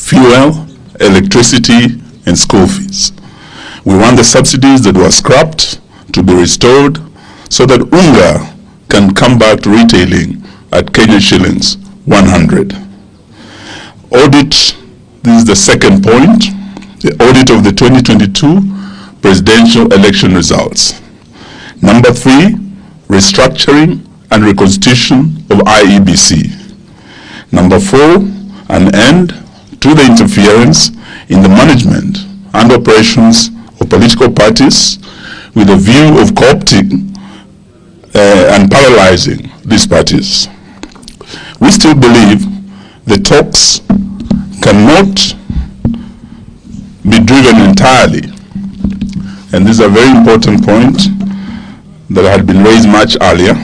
fuel, electricity, and school fees. We want the subsidies that were scrapped to be restored so that unga can come back to retailing at Kenyan shillings 100. Audit, this is the second point, the audit of the 2022 presidential election results. Number 3, restructuring and reconstitution of IEBC. Number 4, an end to the interference in the management and operations of political parties with a view of co-opting and paralyzing these parties. We still believe the talks cannot be driven entirely, and this is a very important point that had been raised much earlier,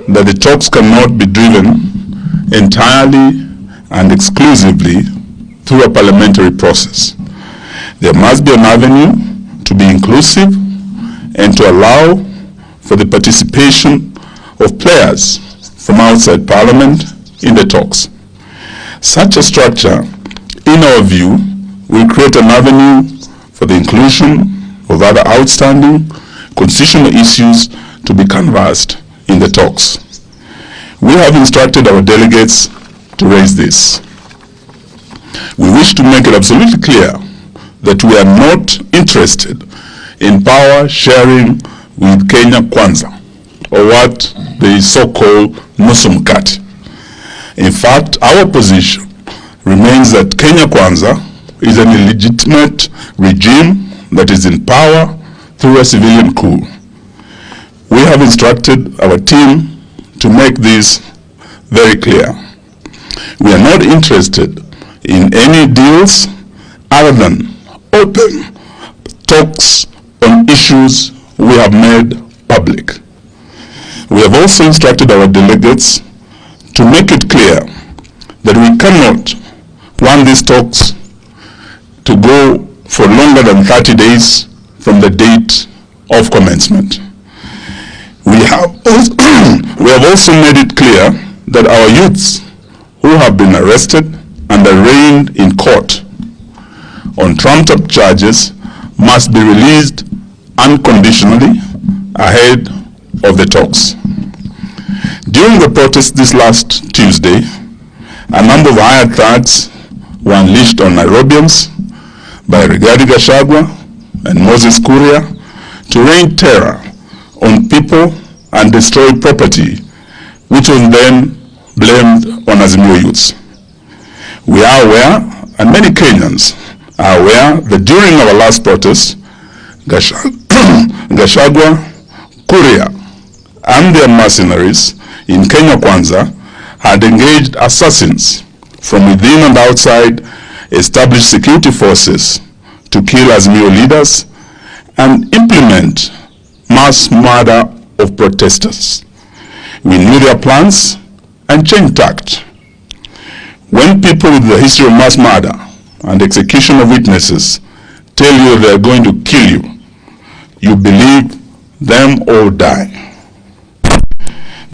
that the talks cannot be driven entirely and exclusively through a parliamentary process. There must be an avenue to be inclusive and to allow for the participation of players from outside Parliament in the talks. Such a structure, in our view, will create an avenue for the inclusion of other outstanding constitutional issues to be canvassed in the talks. We have instructed our delegates to raise this. We wish to make it absolutely clear that we are not interested in power sharing with Kenya Kwanza, or what the so-called nusu mkate. In fact, our position remains that Kenya Kwanza is an illegitimate regime that is in power through a civilian coup. We have instructed our team to make this very clear. We are not interested in any deals other than open talks on issues we have made public. We have also instructed our delegates to make it clear that we cannot want these talks to go for longer than 30 days from the date of commencement. We have also made it clear that our youths who have been arrested and arraigned in court on trumped-up charges must be released unconditionally ahead of the talks. During the protest this last Tuesday, a number of hired thugs were unleashed on Nairobians by Gachagua and Moses Kuria to rain terror on people and destroy property, which was then blamed on Azimio youths. We are aware, and many Kenyans are aware, that during our last protest, Gachagua, Kuria, and their mercenaries in Kenya Kwanza had engaged assassins from within and outside established security forces to kill Azimio leaders and implement mass murder of protesters. We knew their plans and changed tact. When people with the history of mass murder and execution of witnesses tell you they are going to kill you, you believe them or die.